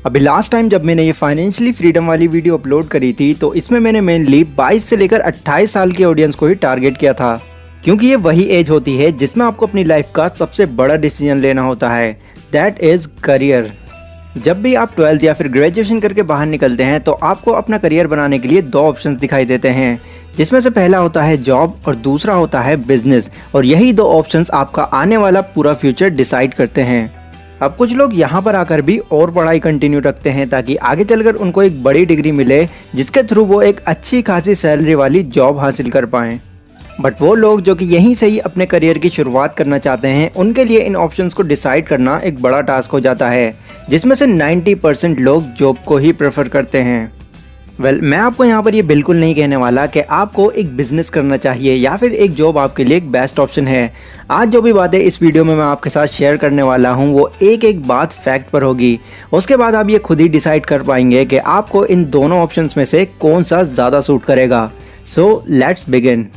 अभी last time जब मैंने ये फाइनेंशियली फ्रीडम वाली वीडियो अपलोड करी थी तो इसमें मैंने मेनली 22 से लेकर 28 साल के ऑडियंस को ही टारगेट किया था, क्योंकि ये वही एज होती है जिसमें आपको अपनी लाइफ का सबसे बड़ा डिसीजन लेना होता है, दैट इज़ करियर। जब भी आप 12th या फिर ग्रेजुएशन करके बाहर निकलते हैं तो आपको अपना करियर बनाने के लिए दो ऑप्शंस दिखाई देते हैं, जिसमें से पहला होता है जॉब और दूसरा होता है बिजनेस। और यही दो ऑप्शंस आपका आने वाला पूरा फ्यूचर डिसाइड करते हैं। अब कुछ लोग यहाँ पर आकर भी और पढ़ाई कंटिन्यू रखते हैं ताकि आगे चलकर उनको एक बड़ी डिग्री मिले जिसके थ्रू वो एक अच्छी खासी सैलरी वाली जॉब हासिल कर पाएँ। बट वो लोग जो कि यहीं से ही अपने करियर की शुरुआत करना चाहते हैं, उनके लिए इन ऑप्शंस को डिसाइड करना एक बड़ा टास्क हो जाता है, जिसमें से 90% लोग जॉब को ही प्रेफर करते हैं। मैं आपको यहाँ पर ये बिल्कुल नहीं कहने वाला कि आपको एक बिजनेस करना चाहिए या फिर एक जॉब आपके लिए एक बेस्ट ऑप्शन है। आज जो भी बातें इस वीडियो में मैं आपके साथ शेयर करने वाला हूँ वो एक एक बात फैक्ट पर होगी। उसके बाद आप ये खुद ही डिसाइड कर पाएंगे कि आपको इन दोनों ऑप्शंस में से कौन सा ज़्यादा सूट करेगा। So let's begin.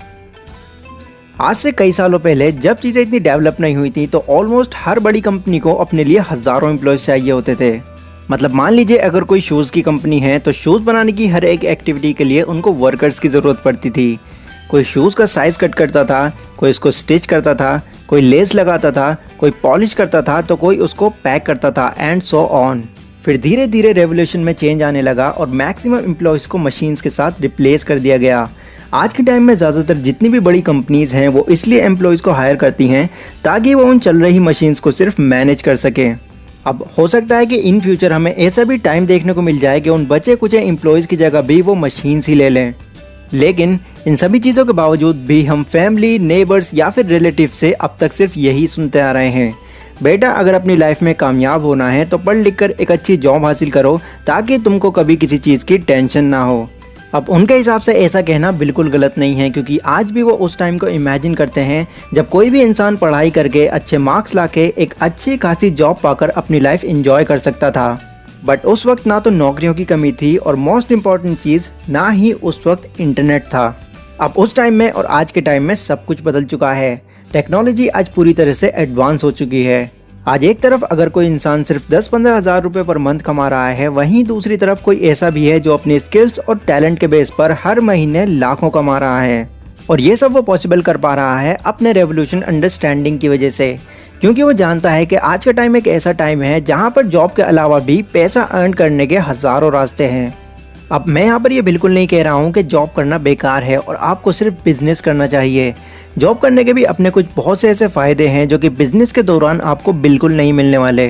आज से कई सालों पहले जब चीज़ें इतनी डेवलप नहीं हुई थी तो ऑलमोस्ट हर बड़ी कंपनी को अपने लिए हज़ारों एम्प्लॉयज़ चाहिए होते थे। मतलब मान लीजिए अगर कोई शूज़ की कंपनी है तो शूज़ बनाने की हर एक एक्टिविटी के लिए उनको वर्कर्स की ज़रूरत पड़ती थी। कोई शूज़ का साइज़ कट करता था, कोई इसको स्टिच करता था, कोई लेस लगाता था, कोई पॉलिश करता था, तो कोई उसको पैक करता था एंड सो ऑन। फिर धीरे धीरे रेवोल्यूशन में चेंज आने लगा और मैक्सिमम एम्प्लॉयज़ को मशीन्स के साथ रिप्लेस कर दिया गया। आज के टाइम में ज़्यादातर जितनी भी बड़ी कंपनीज़ हैं वो इसलिए एम्प्लॉयज़ को हायर करती हैं ताकि वो उन चल रही मशीन्स को सिर्फ मैनेज कर सकें। अब हो सकता है कि इन फ्यूचर हमें ऐसा भी टाइम देखने को मिल जाए कि उन बचे कुछ एम्प्लॉयज़ की जगह भी वो मशीन्स ही ले लें। लेकिन इन सभी चीज़ों के बावजूद भी हम फैमिली, नेबर्स या फिर रिलेटिव से अब तक सिर्फ यही सुनते आ रहे हैं, बेटा अगर अपनी लाइफ में कामयाब होना है तो पढ़ लिख कर एक अच्छी जॉब हासिल करो ताकि तुमको कभी किसी चीज़ की टेंशन ना हो। अब उनके हिसाब से ऐसा कहना बिल्कुल गलत नहीं है, क्योंकि आज भी वो उस टाइम को इमेजिन करते हैं जब कोई भी इंसान पढ़ाई करके अच्छे मार्क्स लाके एक अच्छी खासी जॉब पाकर अपनी लाइफ एंजॉय कर सकता था। बट उस वक्त ना तो नौकरियों की कमी थी और मोस्ट इम्पॉर्टेंट चीज़ ना ही उस वक्त इंटरनेट था। अब उस टाइम में और आज के टाइम में सब कुछ बदल चुका है। टेक्नोलॉजी आज पूरी तरह से एडवांस हो चुकी है। आज एक तरफ अगर कोई इंसान सिर्फ 10-15 हज़ार रुपये पर मंथ कमा रहा है, वहीं दूसरी तरफ कोई ऐसा भी है जो अपने स्किल्स और टैलेंट के बेस पर हर महीने लाखों कमा रहा है। और ये सब वो पॉसिबल कर पा रहा है अपने रेवोल्यूशन अंडरस्टैंडिंग की वजह से, क्योंकि वो जानता है कि आज का टाइम एक ऐसा टाइम है जहाँ पर जॉब के अलावा भी पैसा अर्न करने के हज़ारों रास्ते हैं। अब मैं यहाँ पर ये बिल्कुल नहीं कह रहा हूँ कि जॉब करना बेकार है और आपको सिर्फ बिजनेस करना चाहिए। जॉब करने के भी अपने कुछ बहुत से ऐसे फ़ायदे हैं जो कि बिज़नेस के दौरान आपको बिल्कुल नहीं मिलने वाले।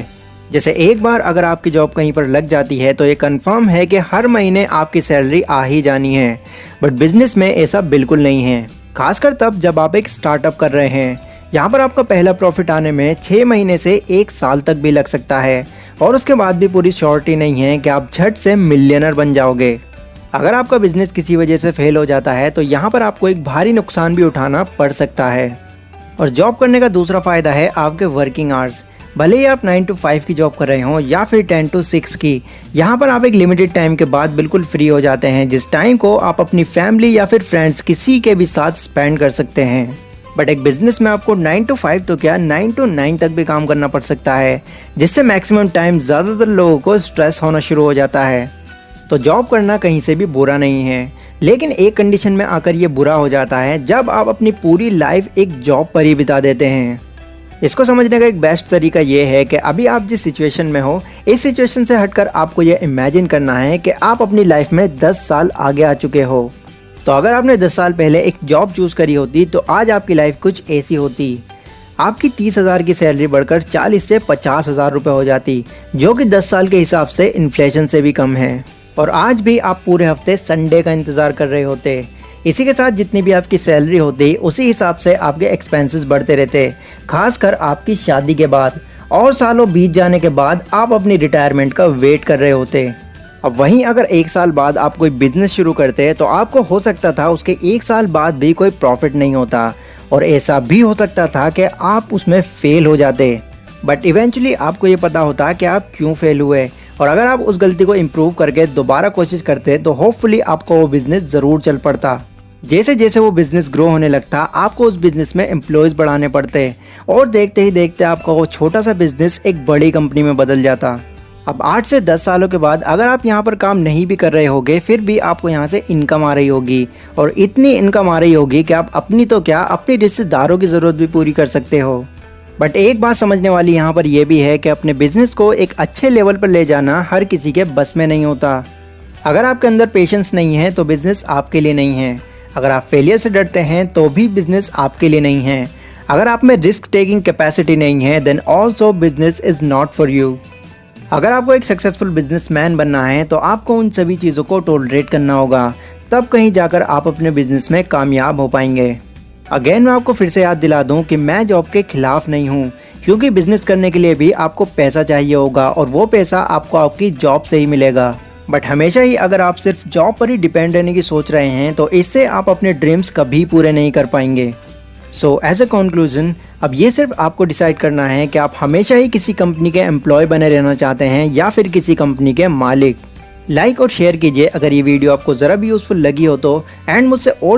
जैसे एक बार अगर आपकी जॉब कहीं पर लग जाती है तो ये कंफर्म है कि हर महीने आपकी सैलरी आ ही जानी है। बट बिज़नेस में ऐसा बिल्कुल नहीं है, खासकर तब जब आप एक स्टार्टअप कर रहे हैं। यहाँ पर आपका पहला प्रॉफिट आने में 6 महीने से 1 साल तक भी लग सकता है और उसके बाद भी पूरी श्योरिटी नहीं है कि आप झट से मिलियनर बन जाओगे। अगर आपका बिजनेस किसी वजह से फेल हो जाता है तो यहाँ पर आपको एक भारी नुकसान भी उठाना पड़ सकता है। और जॉब करने का दूसरा फ़ायदा है आपके वर्किंग आवर्स। भले ही आप 9 to 5 की जॉब कर रहे हों या फिर 10 to 6 की, यहाँ पर आप एक लिमिटेड टाइम के बाद बिल्कुल फ्री हो जाते हैं, जिस टाइम को आप अपनी फैमिली या फिर फ्रेंड्स किसी के भी साथ स्पेंड कर सकते हैं। बट एक बिजनेस में आपको 9 to 5 तो क्या 9 to 9 तक भी काम करना पड़ सकता है, जिससे मैक्सिमम टाइम ज़्यादातर लोगों को स्ट्रेस होना शुरू हो जाता है। तो जॉब करना कहीं से भी बुरा नहीं है, लेकिन एक कंडीशन में आकर ये बुरा हो जाता है जब आप अपनी पूरी लाइफ एक जॉब पर ही बिता देते हैं। इसको समझने का एक बेस्ट तरीका ये है कि अभी आप जिस सिचुएशन में हो, इस सिचुएशन से हटकर आपको ये इमेजिन करना है कि आप अपनी लाइफ में 10 साल आगे आ चुके हो। तो अगर आपने 10 साल पहले एक जॉब चूज़ करी होती तो आज आपकी लाइफ कुछ ऐसी होती। आपकी 30,000 की सैलरी बढ़कर 40 से 50,000 रुपये हो जाती, जो कि 10 साल के हिसाब से इन्फ्लेशन से भी कम है। और आज भी आप पूरे हफ्ते संडे का इंतज़ार कर रहे होते। इसी के साथ जितनी भी आपकी सैलरी होती उसी हिसाब से आपके एक्सपेंसेस बढ़ते रहते, खासकर आपकी शादी के बाद। और सालों बीत जाने के बाद आप अपनी रिटायरमेंट का वेट कर रहे होते। अब वहीं अगर 1 साल बाद आप कोई बिजनेस शुरू करते तो आपको हो सकता था उसके 1 साल बाद भी कोई प्रॉफिट नहीं होता, और ऐसा भी हो सकता था कि आप उसमें फेल हो जाते। बट इवेंचुअली आपको ये पता होता कि आप क्यों फेल हुए, और अगर आप उस गलती को इम्प्रूव करके दोबारा कोशिश करते तो होपफुली आपको वो बिज़नेस ज़रूर चल पड़ता। जैसे जैसे वो बिज़नेस ग्रो होने लगता आपको उस बिज़नेस में एम्प्लॉयज़ बढ़ाने पड़ते और देखते ही देखते आपका वो छोटा सा बिज़नेस एक बड़ी कंपनी में बदल जाता। अब 8 से 10 सालों के बाद अगर आप यहाँ पर काम नहीं भी कर रहे होगे फिर भी आपको यहाँ से इनकम आ रही होगी, और इतनी इनकम आ रही होगी कि आप अपनी तो क्या अपनी रिश्तेदारों की ज़रूरत भी पूरी कर सकते हो। बट एक बात समझने वाली यहाँ पर यह भी है कि अपने बिजनेस को एक अच्छे लेवल पर ले जाना हर किसी के बस में नहीं होता। अगर आपके अंदर पेशेंस नहीं है तो बिज़नेस आपके लिए नहीं है। अगर आप फेलियर से डरते हैं तो भी बिज़नेस आपके लिए नहीं है। अगर आप में रिस्क टेकिंग कैपेसिटी नहीं है then also business is not for you. अगर आपको एक सक्सेसफुल बिजनेसमैन बनना है तो आपको उन सभी चीज़ों को टॉलरेट करना होगा, तब कहीं जाकर आप अपने बिजनेस में कामयाब हो पाएंगे। अगेन मैं आपको फिर से याद दिला दूं कि मैं जॉब के खिलाफ नहीं हूं, क्योंकि बिजनेस करने के लिए भी आपको पैसा चाहिए होगा और वो पैसा आपको आपकी जॉब से ही मिलेगा। बट हमेशा ही अगर आप सिर्फ जॉब पर ही डिपेंड रहने की सोच रहे हैं तो इससे आप अपने ड्रीम्स कभी पूरे नहीं कर पाएंगे। सो एज अ कंक्लूजन, अब ये सिर्फ आपको डिसाइड करना है कि आप हमेशा ही किसी कंपनी के एम्प्लॉय बने रहना चाहते हैं या फिर किसी कंपनी के मालिक। लाइक और शेयर कीजिए अगर ये वीडियो आपको ज़रा भी यूज़फुल लगी हो तो, एंड मुझसे और